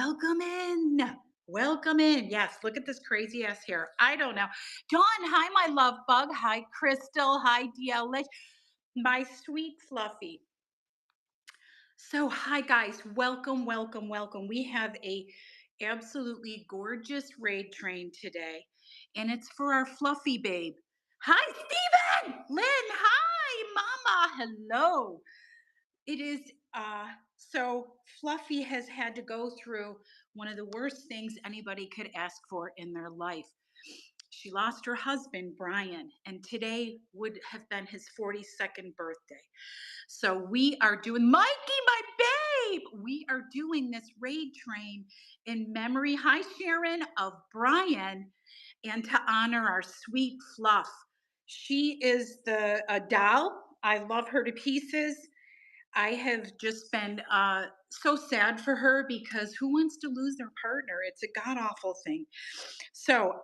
welcome in. Welcome in. Yes, look at this crazy ass hair. I don't know. Dawn, hi, my love bug. Hi, Crystal. Hi, DL. My sweet Fluffy. So, hi guys. Welcome, welcome, welcome. We have a absolutely gorgeous raid train today, and it's for our Fluffy babe. Hi, Steven! Lynn, hi, Mama. Hello. It is so Fluffy has had to go through one of the worst things anybody could ask for in their life. She lost her husband, Brian, and today would have been his 42nd birthday. So we are doing Mikey, my babe. We are doing this raid train in memory, hi Sharon, of Brian, and to honor our sweet Fluff. She is the a doll. I love her to pieces. I have just been so sad for her because who wants to lose their partner? It's a god awful thing. So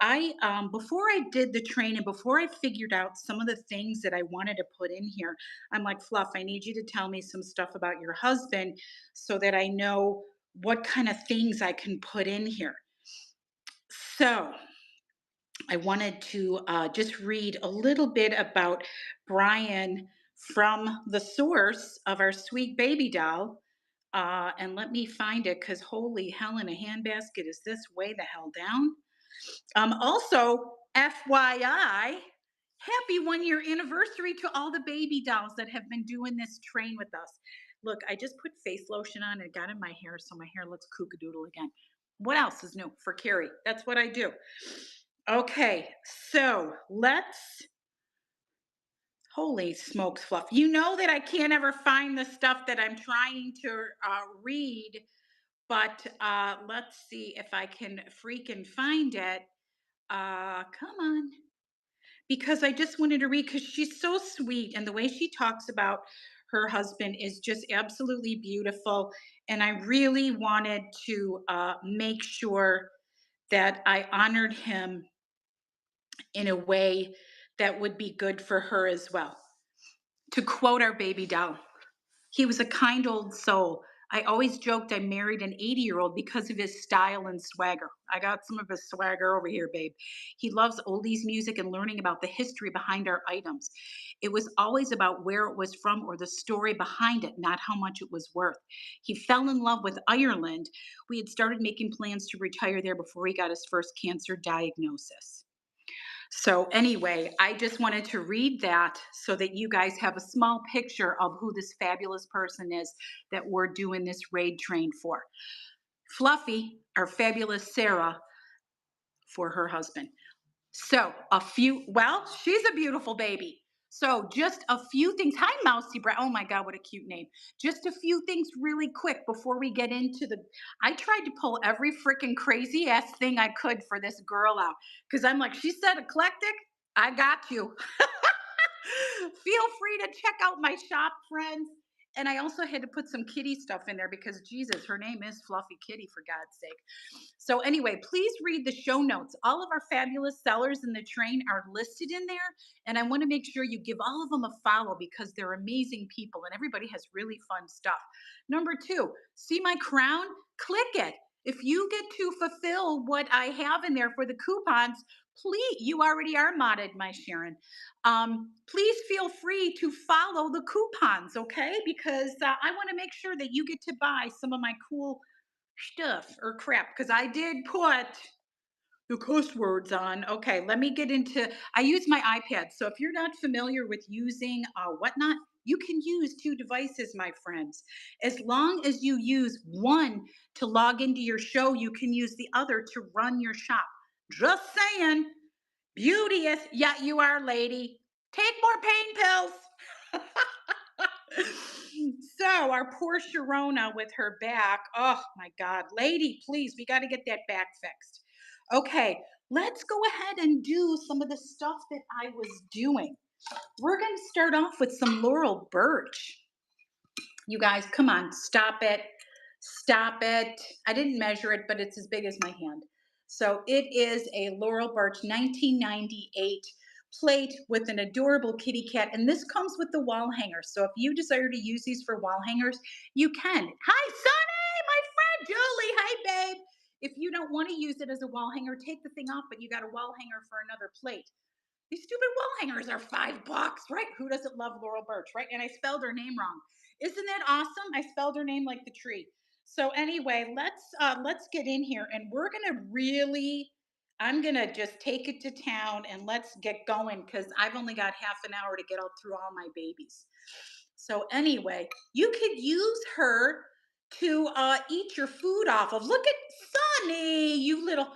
before I did the train and before I figured out some of the things that I wanted to put in here, I'm like, Fluff, I need you to tell me some stuff about your husband so that I know what kind of things I can put in here. So I wanted to just read a little bit about Brian from the source of our sweet baby doll. And let me find it because holy hell in a handbasket, is this way the hell down? Also, FYI, happy 1 year anniversary to all the baby dolls that have been doing this train with us. Look, I just put face lotion on and got in my hair so my hair looks kookadoodle again. What else is new for Carrie? That's what I do. Okay, so let's. Holy smokes, Fluff. You know that I can't ever find the stuff that I'm trying to read, but let's see if I can freaking find it. Come on. Because I just wanted to read because she's so sweet and the way she talks about her husband is just absolutely beautiful. And I really wanted to make sure that I honored him in a way that would be good for her as well. To quote our baby doll, he was a kind old soul. I always joked I married an 80-year-old because of his style and swagger. I got some of his swagger over here, babe. He loves oldies music and learning about the history behind our items. It was always about where it was from or the story behind it, not how much it was worth. He fell in love with Ireland. We had started making plans to retire there before he got his first cancer diagnosis. So anyway, I just wanted to read that so that you guys have a small picture of who this fabulous person is that we're doing this raid train for. Fluffy, our fabulous Sarah, for her husband. So she's a beautiful baby. So just a few things. Hi, Mousy Brown. Oh my God, what a cute name. Just a few things really quick before we get into I tried to pull every freaking crazy ass thing I could for this girl out. Because I'm like, she said eclectic. I got you. Feel free to check out my shop, friends. And I also had to put some kitty stuff in there because Jesus, her name is Fluffy Kitty, for God's sake. So anyway, please read the show notes. All of our fabulous sellers in the train are listed in there. And I want to make sure you give all of them a follow because they're amazing people and everybody has really fun stuff. Number two, see my crown? Click it. If you get to fulfill what I have in there for the coupons, please, you already are modded, my Sharon. Please feel free to follow the coupons, okay? Because I want to make sure that you get to buy some of my cool stuff or crap because I did put the cuss words on. Okay, let me get into. I use my iPad. So if you're not familiar with using whatnot, you can use two devices, my friends. As long as you use one to log into your show, you can use the other to run your shop. Just saying. Beauteous. Yeah, you are, lady. Take more pain pills. So our poor Sharona with her back. Oh my God. Lady, please, we got to get that back fixed. Okay, let's go ahead and do some of the stuff that I was doing. We're going to start off with some Laurel Birch. You guys, come on, stop it. Stop it. I didn't measure it, but it's as big as my hand. So it is a Laurel Birch 1998 plate with an adorable kitty cat. And this comes with the wall hanger. So if you desire to use these for wall hangers, you can. Hi, Sonny, my friend Julie. Hi, babe. don't want to use it as a wall hanger, take the thing off, but you got a wall hanger for another plate. These stupid wall hangers are $5, right? Who doesn't love Laurel Birch, right? And I spelled her name wrong. Isn't that awesome? I spelled her name like the tree. So anyway, let's get in here and we're gonna really I'm gonna just take it to town and let's get going because I've only got half an hour to get all through all my babies. So anyway, you could use her to eat your food off of. Look at Sonny, you little.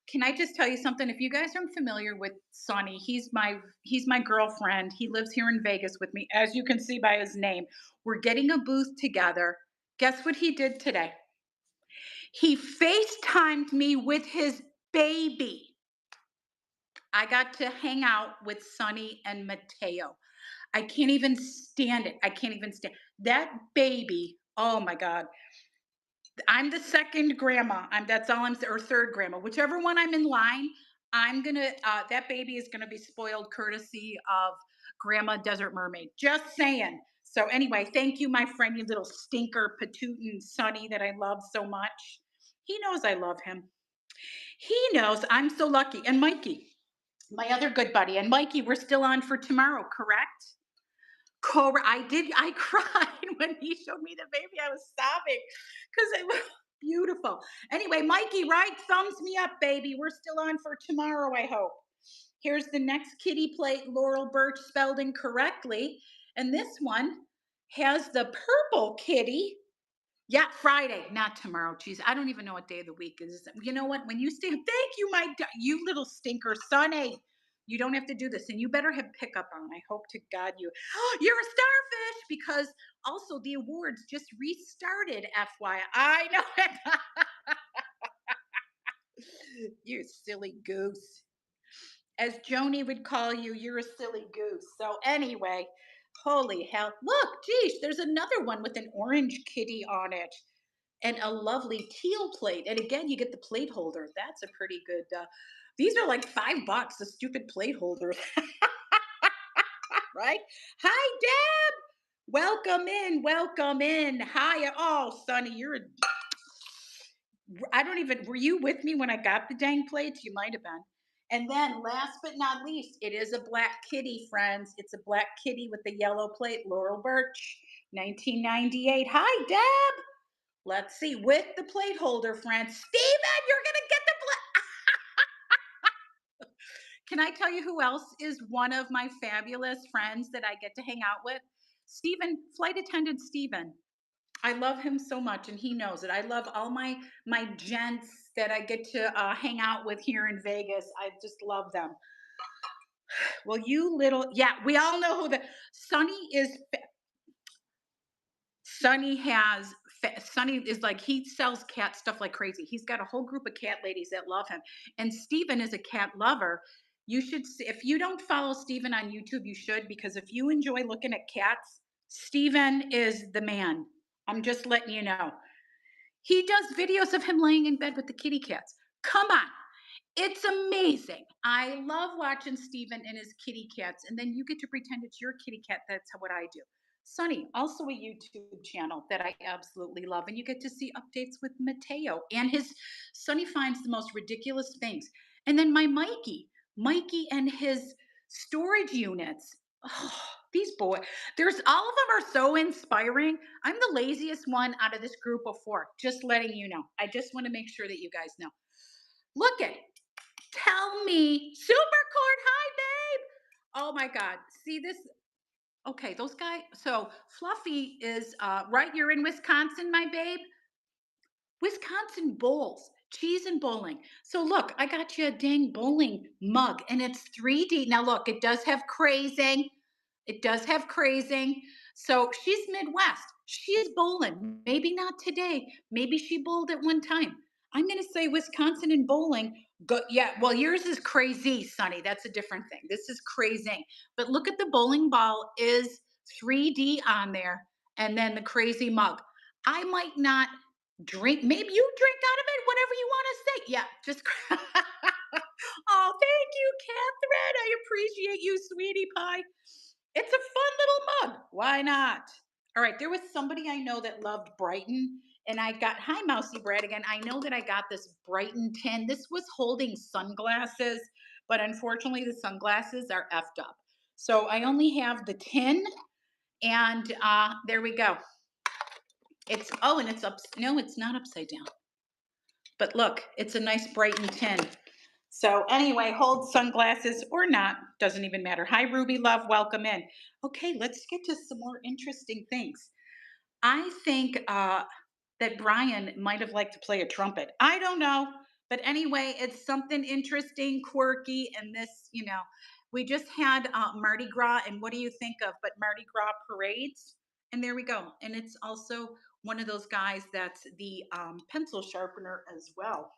Can I just tell you something? If you guys aren't familiar with Sonny, he's my girlfriend. He lives here in Vegas with me, as you can see by his name. We're getting a booth together. Guess what he did today? He FaceTimed me with his baby. I got to hang out with Sonny and Mateo. I can't even stand it. I can't even stand that baby. Oh my God. I'm the second grandma. That's all I'm or third grandma. Whichever one I'm in line, I'm gonna that baby is gonna be spoiled courtesy of Grandma Desert Mermaid. Just saying. So anyway, thank you, my friend, you little stinker, Patootin Sonny that I love so much. He knows I love him. He knows I'm so lucky. And Mikey, my other good buddy, and Mikey, we're still on for tomorrow, correct? Cobra, I did. I cried when he showed me the baby. I was sobbing because it was beautiful. Anyway, Mikey, right? Thumbs me up, baby. We're still on for tomorrow, I hope. Here's the next kitty plate, Laurel Birch spelled incorrectly. And this one has the purple kitty. Yeah, Friday, not tomorrow. Jeez, I don't even know what day of the week is. You know what? When you stay, thank you, you little stinker, Sonny. You don't have to do this, and you better have pickup on. I hope to God you're a starfish because also the awards just restarted. FYI, I know it. You silly goose, as Joni would call you. You're a silly goose. So anyway, holy hell! Look, geez, there's another one with an orange kitty on it and a lovely teal plate. And again, you get the plate holder. That's a pretty good. These are like $5, the stupid plate holders, right? Hi, Deb. Welcome in. Welcome in. Hi. Oh, Sonny, you're. I don't even. Were you with me when I got the dang plates? You might have been. And then, last but not least, it is a black kitty, friends. It's a black kitty with the yellow plate. Laurel Birch, 1998. Hi, Deb. Let's see, with the plate holder, friends. Steven, you're going to get the Can I tell you who else is one of my fabulous friends that I get to hang out with? Steven, flight attendant Steven. I love him so much and he knows it. I love all my gents that I get to hang out with here in Vegas. I just love them. Well, you little, yeah, we all know who the Sonny is. Sonny has Sonny is like he sells cat stuff like crazy. He's got a whole group of cat ladies that love him. And Steven is a cat lover. You should see, if you don't follow Steven on YouTube, you should because if you enjoy looking at cats, Steven is the man. I'm just letting you know. He does videos of him laying in bed with the kitty cats. Come on. It's amazing. I love watching Steven and his kitty cats, and then you get to pretend it's your kitty cat. That's what I do. Sonny, also a YouTube channel that I absolutely love, and you get to see updates with Mateo and his Sonny finds the most ridiculous things. And then my Mikey and his storage units. Oh, these boys, there's all of them are so inspiring. I'm the laziest one out of this group of four, just letting you know. I just want to make sure that you guys know. Look at Tell me, super cord. Hi, babe. Oh my God. See this? Okay, those guys. So Fluffy is right. You're in Wisconsin, my babe. Wisconsin bowls, cheese and bowling. So look, I got you a dang bowling mug, and it's 3D. Now look, it does have crazing. It does have crazing. So she's Midwest. She's bowling. Maybe not today. Maybe she bowled at one time. I'm going to say Wisconsin and bowling. Go, yeah, well, yours is crazy, Sonny. That's a different thing. This is crazy. But look at the bowling ball is 3D on there, and then the crazy mug. I might not drink. Maybe you drink out of it, whatever you want to say. Yeah, just. Oh, thank you, Catherine. I appreciate you, sweetie pie. It's a fun little mug. Why not? All right, there was somebody I know that loved Brighton, And I got, hi, Mousy Brad again. I know that I got this Brighton tin. This was holding sunglasses, but unfortunately, the sunglasses are effed up. So I only have the tin, and there we go. It's, oh, and it's up. No, it's not upside down. But look, it's a nice Brighton tin. So anyway, hold sunglasses or not, doesn't even matter. Hi, Ruby Love, welcome in. Okay, let's get to some more interesting things. I think that Brian might have liked to play a trumpet. I don't know. But anyway, it's something interesting, quirky, and this, we just had Mardi Gras, and what do you think of but Mardi Gras parades? And there we go. And it's also one of those guys that's the pencil sharpener as well.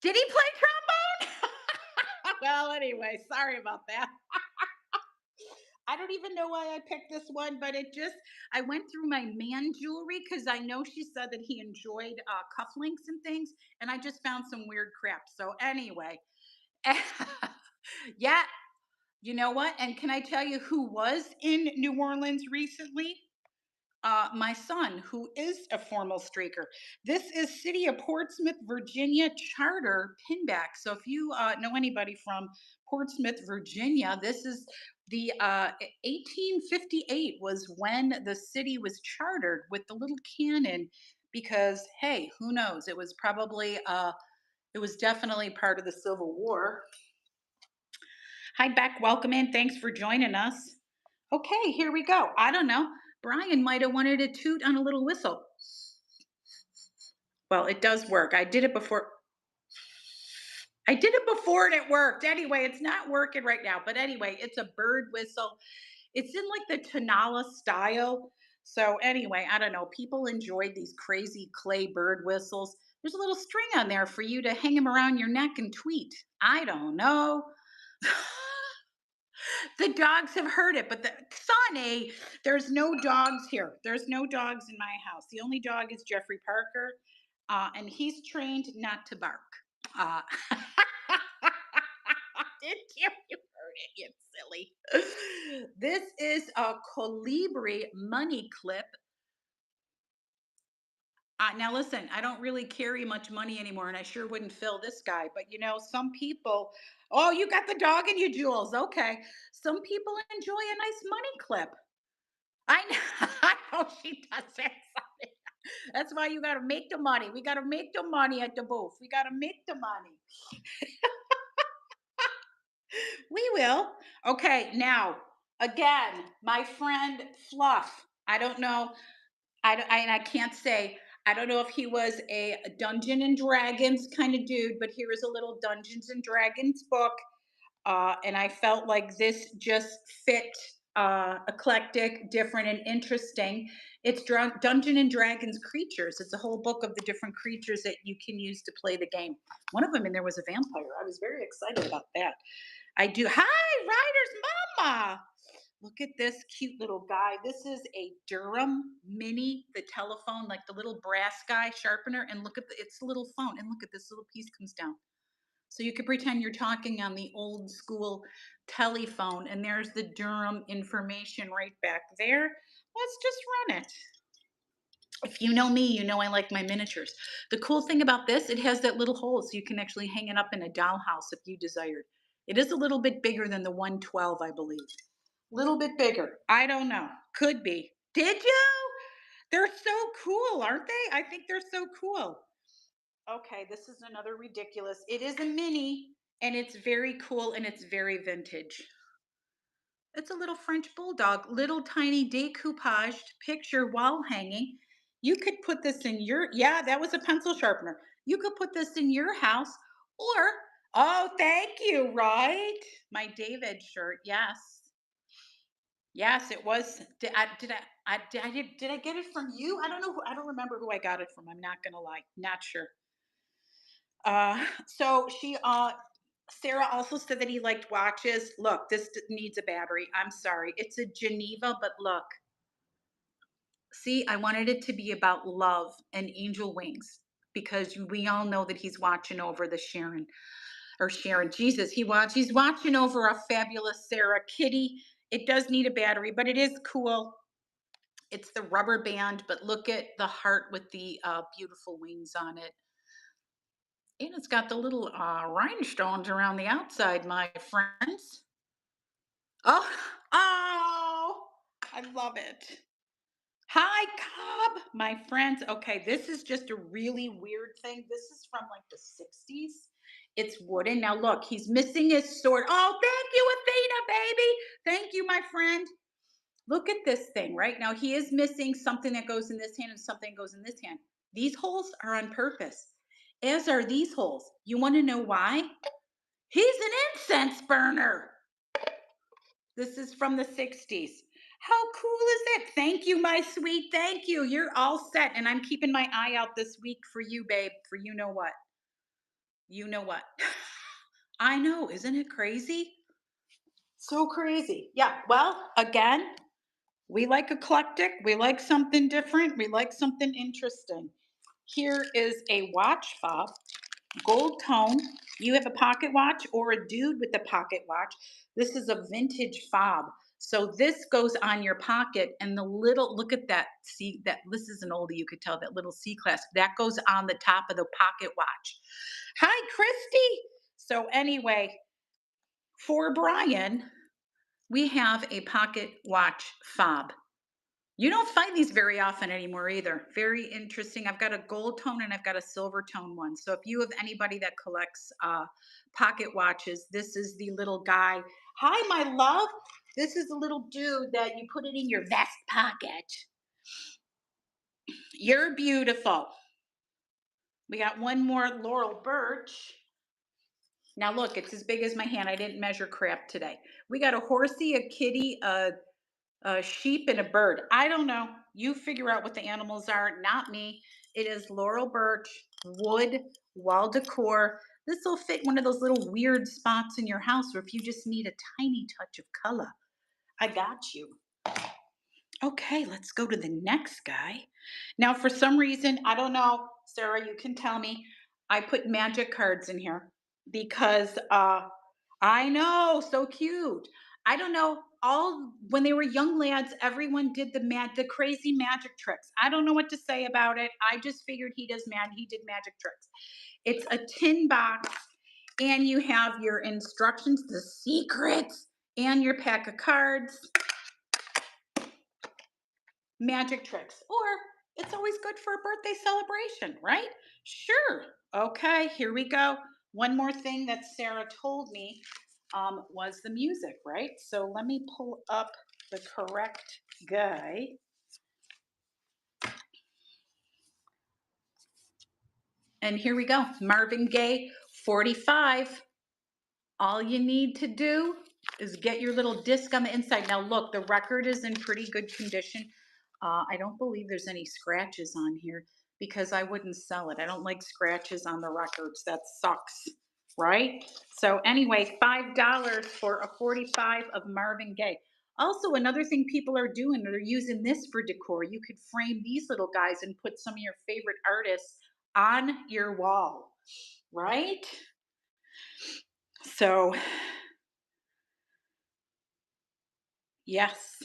Did he play trombone? Well, anyway, sorry about that. I don't even know why I picked this one, but I went through my man jewelry because I know she said that he enjoyed cufflinks and things, and I just found some weird crap. So, anyway, yeah, you know what? And can I tell you who was in New Orleans recently? My son, who is a formal streaker. This is City of Portsmouth, Virginia charter pinback. So if you know anybody from Portsmouth, Virginia, this is the 1858 was when the city was chartered with the little cannon. Because hey, who knows? It was probably it was definitely part of the Civil War. Hi, Beck. Welcome in. Thanks for joining us. Okay, here we go. I don't know. Brian might have wanted to toot on a little whistle. Well, it does work. I did it before. I did it before and it worked. Anyway, it's not working right now. But anyway, it's a bird whistle. It's in like the Tanala style. So anyway, I don't know. People enjoyed these crazy clay bird whistles. There's a little string on there for you to hang them around your neck and tweet. I don't know. The dogs have heard it, but Sonny, there's no dogs here. There's no dogs in my house. The only dog is Jeffrey Parker, and he's trained not to bark. Uh, did you heard it, you silly? This is a Colibri money clip. Now listen, I don't really carry much money anymore, and I sure wouldn't fill this guy. But some people. Oh, you got the dog in you, Jules. Okay, some people enjoy a nice money clip. I know, I know she does it. That's why you got to make the money. We got to make the money at the booth. We got to make the money. We will. Okay, now again, my friend Fluff. I don't know. I can't say. I don't know if he was a Dungeon and Dragons kind of dude, but here is a little Dungeons and Dragons book, and I felt like this just fit eclectic, different, and interesting. It's Dungeon and Dragons creatures. It's a whole book of the different creatures that you can use to play the game. One of them in there was a vampire. I was very excited about that. I do. Hi, Ryder's mama. Look at this cute little guy. This is a Durham Mini, the telephone, like the little brass guy sharpener. And look at it's a little phone. And look at this little piece comes down. So you could pretend you're talking on the old school telephone, and there's the Durham information right back there. Let's just run it. If you know me, you know I like my miniatures. The cool thing about this, it has that little hole so you can actually hang it up in a dollhouse if you desired. It is a little bit bigger than the 112, I believe. Little bit bigger. I don't know. Could be. Did you? They're so cool, aren't they? I think they're so cool. Okay, this is another ridiculous. It is a mini and it's very cool and it's very vintage. It's a little French bulldog, little tiny decoupaged picture wall hanging. You could put this in yeah, that was a pencil sharpener. You could put this in your house or, oh, thank you, right? My David shirt, yes. Yes, it was. Did I get it from you? I don't know. I don't remember who I got it from. I'm not gonna lie. Not sure. So Sarah also said that he liked watches. Look, this needs a battery. I'm sorry. It's a Geneva, but look. See, I wanted it to be about love and angel wings because we all know that he's watching over the Sharon. Jesus, he's watching over a fabulous Sarah Kitty. It does need a battery, but it is cool. It's the rubber band, but look at the heart with the beautiful wings on it. And it's got the little rhinestones around the outside, my friends. Oh, oh, I love it. Hi, Cobb, my friends. Okay, this is just a really weird thing. This is from like the 60s. It's wooden. Now, look, he's missing his sword. Oh, thank you, Athena, baby. Thank you, my friend. Look at this thing, right? Now, he is missing something that goes in this hand and something goes in this hand. These holes are on purpose, as are these holes. You want to know why? He's an incense burner. This is from the 60s. How cool is that? Thank you, my sweet. Thank you. You're all set. And I'm keeping my eye out this week for you, babe, for you know what. You know what. I know. Isn't it crazy? So crazy. Yeah. Well, again, we like eclectic. We like something different. We like something interesting. Here is a watch fob, gold tone. You have a pocket watch or a dude with a pocket watch. This is a vintage fob. So this goes on your pocket and the little, look at that. See that this is an oldie, you could tell that little C clasp that goes on the top of the pocket watch. Hi, Christy. So anyway, for Brian, we have a pocket watch fob. You don't find these very often anymore either. Very interesting. I've got a gold tone and I've got a silver tone one. So if you have anybody that collects pocket watches, this is the little guy. Hi, my love. This is a little dude that you put it in your vest pocket. You're beautiful. We got one more Laurel Birch. Now look, it's as big as my hand. I didn't measure crap today. We got a horsey, a kitty, a sheep, and a bird. I don't know. You figure out what the animals are, not me. It is Laurel Birch, wood, wall decor. This will fit one of those little weird spots in your house, or if you just need a tiny touch of color. I got you. Okay, let's go to the next guy. Now, for some reason, I don't know, Sarah, you can tell me, I put magic cards in here because I know, so cute. I don't know, all when they were young lads, everyone did the crazy magic tricks. I don't know what to say about it. I just figured he did magic tricks. It's a tin box and you have your instructions, the secrets, and your pack of cards. Magic tricks, or it's always good for a birthday celebration, right? Sure. Okay, here we go. One more thing that Sarah told me was the music, right? So let me pull up the correct guy. And here we go. Marvin Gaye, 45. All you need to do is get your little disc on the inside. Now look, the record is in pretty good condition. I don't believe there's any scratches on here because I wouldn't sell it. I don't like scratches on the records. That sucks, right? So anyway, $5 for a 45 of Marvin Gaye. Also, another thing people are doing, they're using this for decor. You could frame these little guys and put some of your favorite artists on your wall, right? So yes.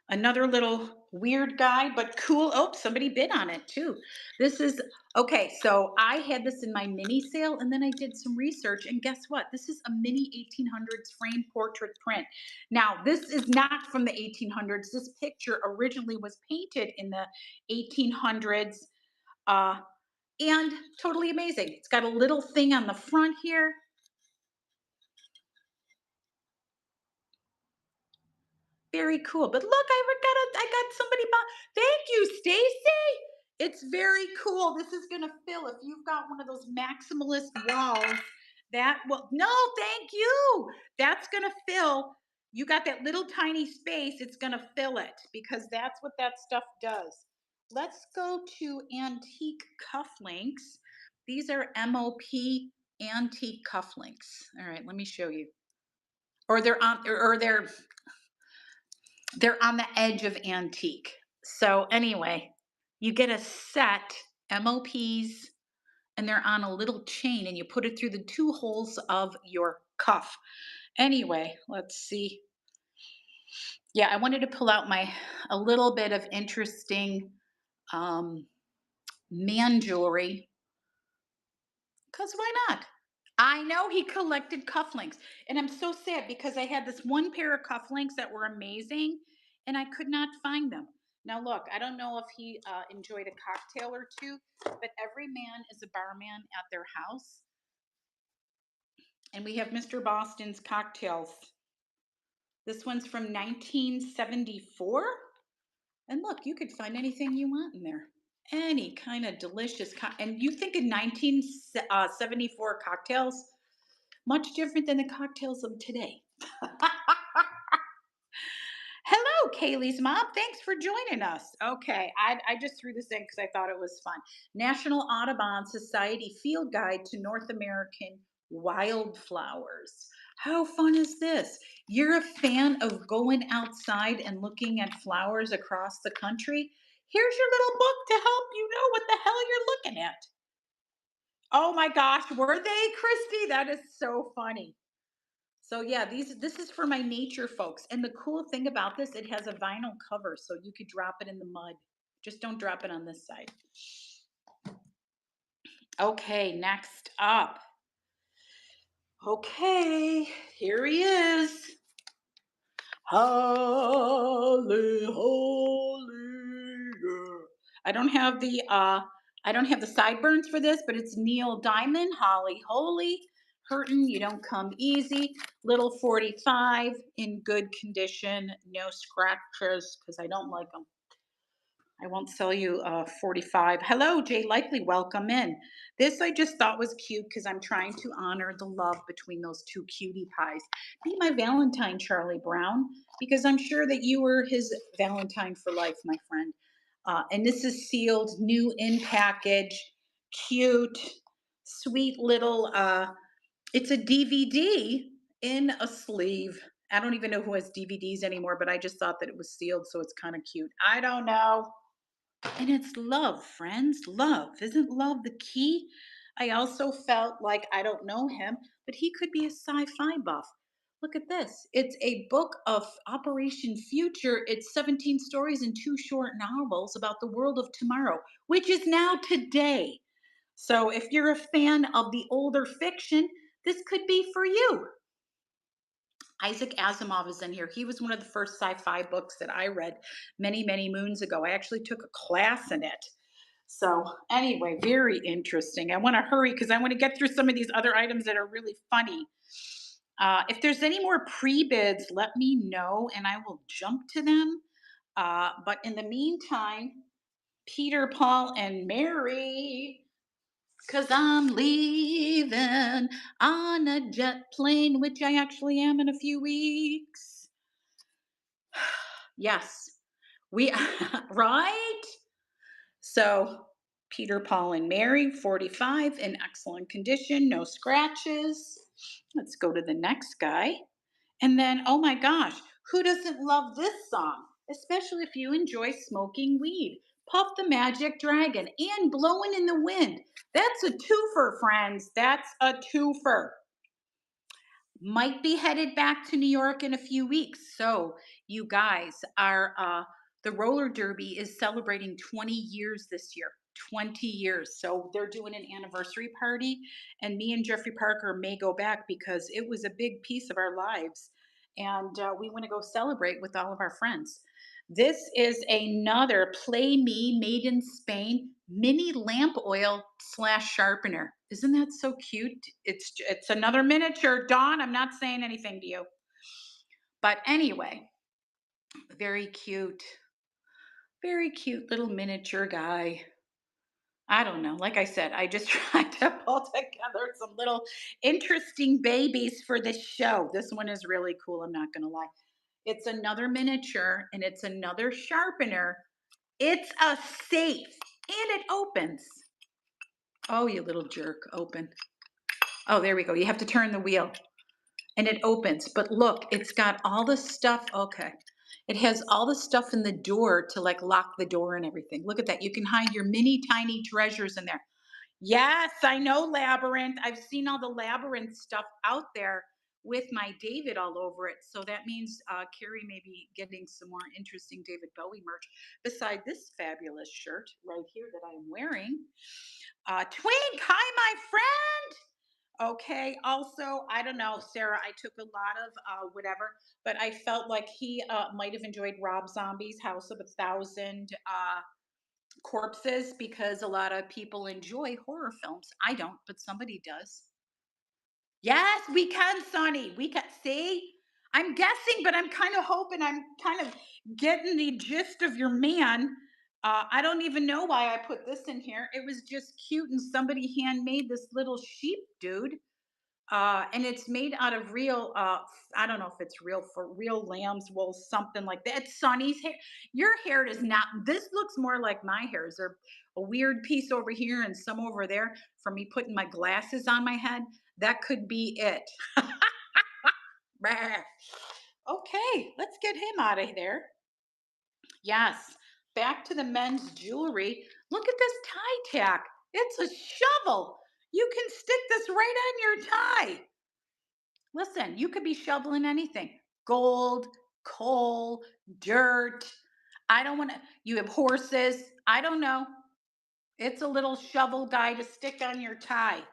Another little weird guy, but cool. Oh, somebody bid on it too. This is okay. So I had this in my mini sale and then I did some research. And guess what? This is a mini 1800s frame portrait print. Now, this is not from the 1800s. This picture originally was painted in the 1800s and totally amazing. It's got a little thing on the front here. Very cool. But look, I got somebody thank you, Stacy. It's very cool. This is gonna fill if you've got one of those maximalist walls. That will no, thank you. That's gonna fill. You got that little tiny space, it's gonna fill it because that's what that stuff does. Let's go to antique cufflinks. These are MOP antique cufflinks. All right, let me show you. Or they're on the edge of antique. So anyway, you get a set MOPs and they're on a little chain and you put it through the two holes of your cuff. Anyway, let's see. Yeah, I wanted to pull out my a little bit of interesting um, man jewelry because why not? I know he collected cufflinks, and I'm so sad because I had this one pair of cufflinks that were amazing, and I could not find them. Now, look, I don't know if he enjoyed a cocktail or two, but every man is a barman at their house, and we have Mr. Boston's cocktails. This one's from 1974, and look, you could find anything you want in there. Any kind of delicious and you think in 1974 cocktails much different than the cocktails of today. Hello, Kaylee's mom. Thanks for joining us. Okay, I just threw this in because I thought it was fun. National Audubon Society Field Guide to North American Wildflowers. How fun is this? You're a fan of going outside and looking at flowers across the country? Here's your little book to help you know what the hell you're looking at. Oh my gosh, were they, Christy? That is so funny. So yeah, this is for my nature folks. And the cool thing about this, it has a vinyl cover, so you could drop it in the mud. Just don't drop it on this side. Okay, next up. Okay, here he is. Holly, holy, yeah. I don't have the sideburns for this, but it's Neil Diamond, Holly Holy, Hurtin', You Don't Come Easy, Little 45, in good condition, no scratches, because I don't like them. I won't sell you 45. Hello, Jay Likely. Welcome in. This I just thought was cute because I'm trying to honor the love between those two cutie pies. Be my Valentine, Charlie Brown, because I'm sure that you were his Valentine for life, my friend. And this is sealed, new in package, cute, sweet little. It's a DVD in a sleeve. I don't even know who has DVDs anymore, but I just thought that it was sealed, so it's kind of cute. I don't know. And it's love, friends. Love. Isn't love the key? I also felt like I don't know him, but he could be a sci fi buff. Look at this. It's a book of Operation Future. It's 17 stories and two short novels about the world of tomorrow, which is now today. So if you're a fan of the older fiction, this could be for you. Isaac Asimov is in here. He was one of the first sci fi books that I read many, many moons ago. I actually took a class in it. So, anyway, very interesting. I want to hurry because I want to get through some of these other items that are really funny. If there's any more pre bids, let me know and I will jump to them. But in the meantime, Peter, Paul, and Mary, because I'm leaving on a jet plane, which I actually am in a few weeks. Yes, we, right? So, Peter, Paul, and Mary, 45, in excellent condition, no scratches. Let's go to the next guy. And then, oh my gosh, who doesn't love this song? Especially if you enjoy smoking weed. Puff the Magic Dragon and Blowing in the Wind. That's a twofer, friends. That's a twofer. Might be headed back to New York in a few weeks. So, you guys are, the roller derby is celebrating 20 years this year. 20 years. So, they're doing an anniversary party, and me and Jeffrey Parker may go back because it was a big piece of our lives. And we want to go celebrate with all of our friends. This is another Play Me made in Spain mini lamp oil slash sharpener. Isn't that so cute? It's another miniature. Dawn, I'm not saying anything to you. But anyway, very cute. Very cute little miniature guy. I don't know. Like I said, I just tried to pull together some little interesting babies for this show. This one is really cool, I'm not going to lie. It's another miniature and it's another sharpener. It's a safe and it opens. Oh, you little jerk, open. Oh, there we go. You have to turn the wheel and it opens. But look, it's got all the stuff. Okay. It has all the stuff in the door to like lock the door and everything. Look at that. You can hide your mini tiny treasures in there. Yes, I know Labyrinth. I've seen all the Labyrinth stuff out there with my David all over it. So that means Carrie may be getting some more interesting David Bowie merch beside this fabulous shirt right here that I'm wearing. Twink, hi, my friend. Okay. Also, I don't know, Sarah, I took a lot of whatever, but I felt like he might have enjoyed Rob Zombie's House of a Thousand Corpses because a lot of people enjoy horror films. I don't, but somebody does. Yes, we can, Sonny. We can see. I'm guessing, but I'm kind of hoping I'm kind of getting the gist of your man. I don't even know why I put this in here. It was just cute, and somebody handmade this little sheep dude. And it's made out of real, I don't know if it's real for real lamb's wool, something like that. It's Sonny's hair. Your hair does not, this looks more like my hair. Is there a weird piece over here and some over there from me putting my glasses on my head? That could be it. Okay, let's get him out of there. Yes, back to the men's jewelry. Look at this tie tack. It's a shovel. You can stick this right on your tie. Listen, you could be shoveling anything: gold, coal, dirt. I don't want to, you have horses. I don't know. It's a little shovel guy to stick on your tie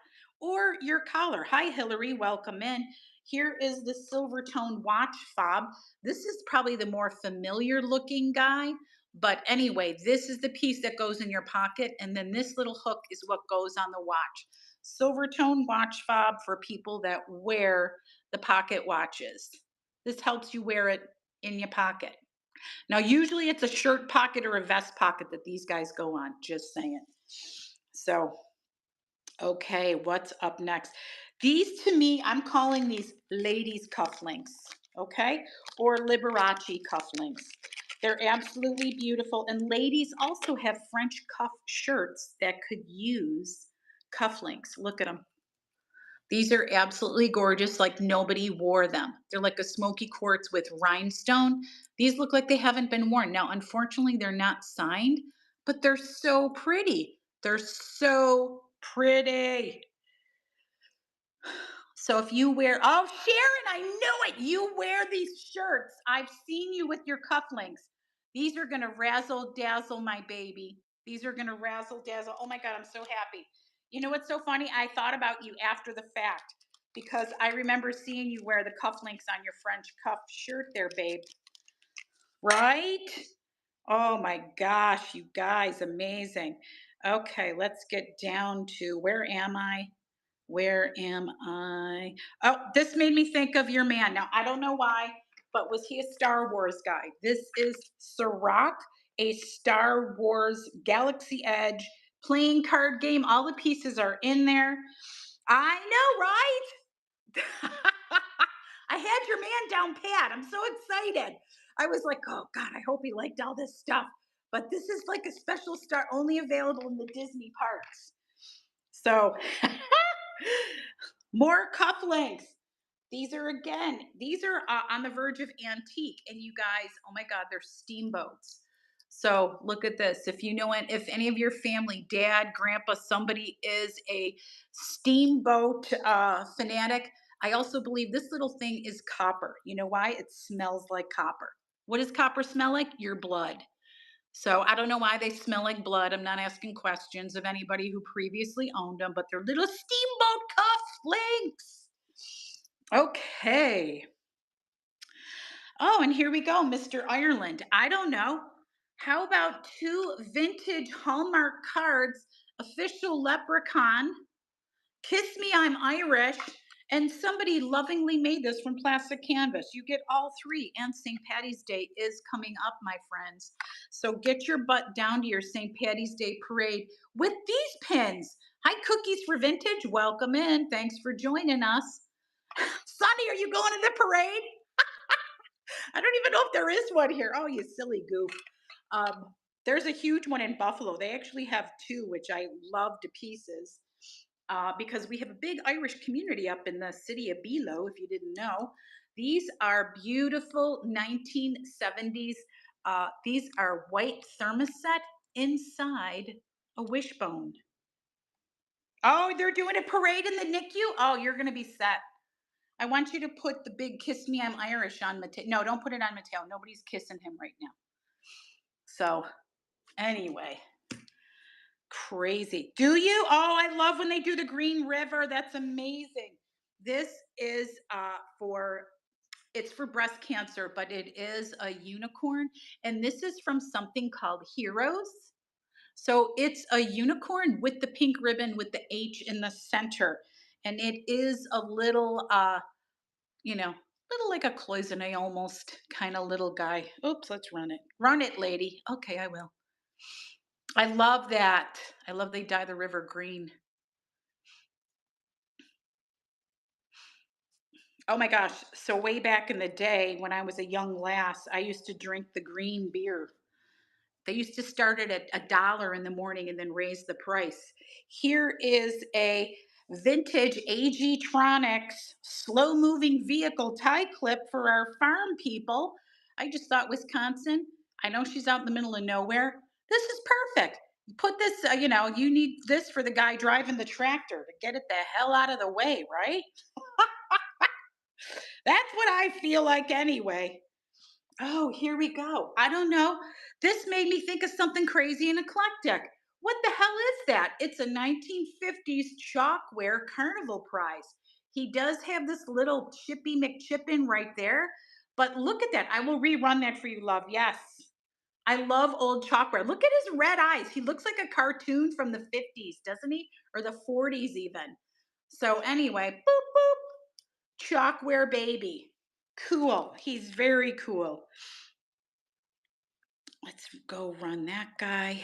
or your collar. Hi, Hillary. Welcome in. Here is the silver tone watch fob. This is probably the more familiar looking guy. But anyway, this is the piece that goes in your pocket. And then this little hook is what goes on the watch. Silver tone watch fob for people that wear the pocket watches. This helps you wear it in your pocket. Now, usually it's a shirt pocket or a vest pocket that these guys go on, just saying. So, okay, what's up next? These to me, I'm calling these ladies' cufflinks, okay? Or Liberace cufflinks. They're absolutely beautiful. And ladies also have French cuff shirts that could use cufflinks. Look at them. These are absolutely gorgeous, like nobody wore them. They're like a smoky quartz with rhinestone. These look like they haven't been worn. Now, unfortunately, they're not signed, but they're so pretty. They're so pretty. So if you wear, oh, Sharon, I knew it. You wear these shirts. I've seen you with your cufflinks. These are going to razzle dazzle my baby. These are going to razzle dazzle. Oh my God, I'm so happy. You know what's so funny? I thought about you after the fact because I remember seeing you wear the cufflinks on your French cuff shirt there, babe. Right? Oh my gosh, you guys, amazing. Okay, let's get down to where am I? Where am I? Oh, this made me think of your man. Now, I don't know why, but was he a Star Wars guy? This is Sirach, a Star Wars Galaxy Edge playing card game. All the pieces are in there. I know, right? I had your man down pat. I'm so excited. I was like, oh God, I hope he liked all this stuff. But this is like a special star only available in the Disney parks. So more cufflinks. These are on the verge of antique. And you guys, oh my God, they're steamboats. So look at this. If you know it, if any of your family, dad, grandpa, somebody is a steamboat fanatic, I also believe this little thing is copper. You know why? It smells like copper. What does copper smell like? Your blood. So I don't know why they smell like blood. I'm not asking questions of anybody who previously owned them, but they're little steamboat cuff links. Okay. Oh, and here we go, Mr. Ireland. I don't know. How about two vintage Hallmark cards, official leprechaun, Kiss Me, I'm Irish, and somebody lovingly made this from plastic canvas. You get all three, and St. Patty's Day is coming up, my friends. So get your butt down to your St. Patty's Day parade with these pins. Hi, Cookies for Vintage. Welcome in. Thanks for joining us. Sonny, are you going to the parade? I don't even know if there is one here. Oh, you silly goof. There's a huge one in Buffalo. They actually have two, which I love to pieces. Because we have a big Irish community up in the city of Beelo, if you didn't know. These are beautiful 1970s. These are white thermoset inside a wishbone. Oh, they're doing a parade in the NICU? Oh, you're going to be set. I want you to put the big "Kiss Me, I'm Irish" on Mateo. No, don't put it on Mateo. Nobody's kissing him right now. So, anyway, crazy. Do you? Oh, I love when they do the Green River. That's amazing. This is for it's for breast cancer, but it is a unicorn, and this is from something called Heroes. So it's a unicorn with the pink ribbon with the H in the center, and it is a little little like a cloisonne almost kind of little guy. Oops, let's run it. Run it, lady. Okay, I will. I love that. I love they dye the river green. Oh my gosh. So way back in the day when I was a young lass, I used to drink the green beer. They used to start it at $1 in the morning and then raise the price. Here is a vintage AG Tronics slow moving vehicle tie clip for our farm people. I just thought Wisconsin, I know she's out in the middle of nowhere. This is perfect. Put this, you need this for the guy driving the tractor to get it the hell out of the way, right? That's what I feel like anyway. Oh, here we go. I don't know. This made me think of something crazy and eclectic. What the hell is that? It's a 1950s chalkware carnival prize. He does have this little Chippy McChippin right there, but look at that. I will rerun that for you, love. Yes. I love old chalkware. Look at his red eyes. He looks like a cartoon from the 50s, doesn't he? Or the 40s, even. So, anyway, boop, boop. Chalkware baby. Cool. He's very cool. Let's go run that guy.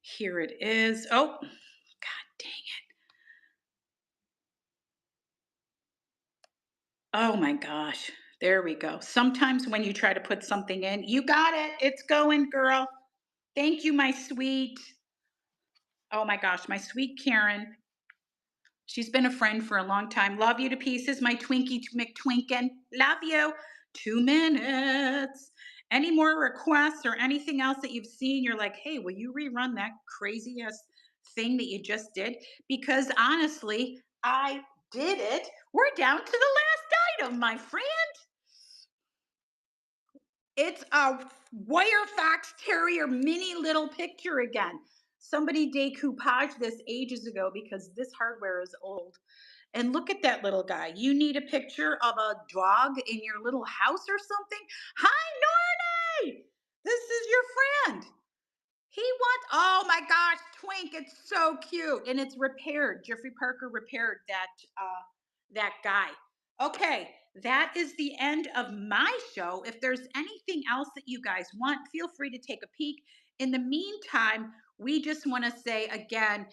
Here it is. Oh, God dang it. Oh my gosh. There we go. Sometimes when you try to put something in, you got it. It's going, girl. Thank you, my sweet. Oh my gosh, my sweet Karen. She's been a friend for a long time. Love you to pieces, my Twinkie McTwinkin. Love you. 2 minutes. Any more requests or anything else that you've seen? You're like, hey, will you rerun that crazy ass thing that you just did? Because honestly, I did it. We're down to the last item, my friend. It's a wire fox terrier mini little picture again. Somebody decoupaged this ages ago because this hardware is old. And look at that little guy. You need a picture of a dog in your little house or something? Hi, Nordy! This is your friend. He wants, oh my gosh, Twink, it's so cute. And it's repaired. Jeffrey Parker repaired that guy. Okay, that is the end of my show. If there's anything else that you guys want, feel free to take a peek. In the meantime, we just want to say again,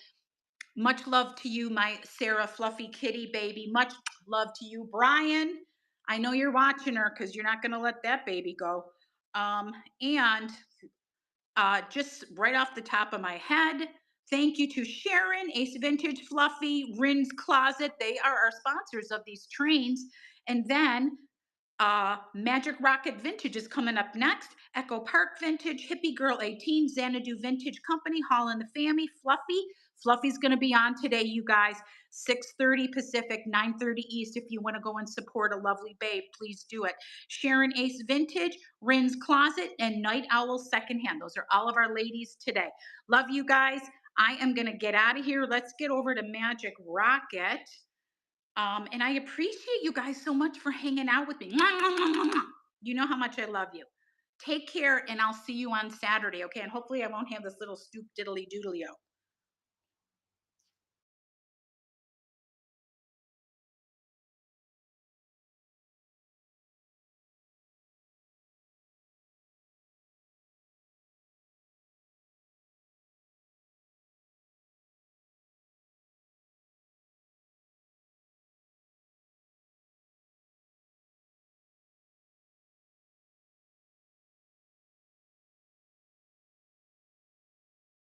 much love to you, my Sarah Fluffy Kitty baby. Much love to you, Brian. I know you're watching her because you're not going to let that baby go. And just right off the top of my head, thank you to Sharon, Ace Vintage, Fluffy, Rin's Closet. They are our sponsors of these trains. And then Magic Rocket Vintage is coming up next. Echo Park Vintage, Hippie Girl 18, Xanadu Vintage Company, Hall and the Family, Fluffy. Fluffy's going to be on today, you guys. 6:30 Pacific, 9:30 East. If you want to go and support a lovely babe, please do it. Sharon Ace Vintage, Rin's Closet, and Night Owl Secondhand. Those are all of our ladies today. Love you guys. I am going to get out of here. Let's get over to Magic Rocket. And I appreciate you guys so much for hanging out with me. You know how much I love you. Take care, and I'll see you on Saturday, okay? And hopefully I won't have this little stoop diddly doodlio.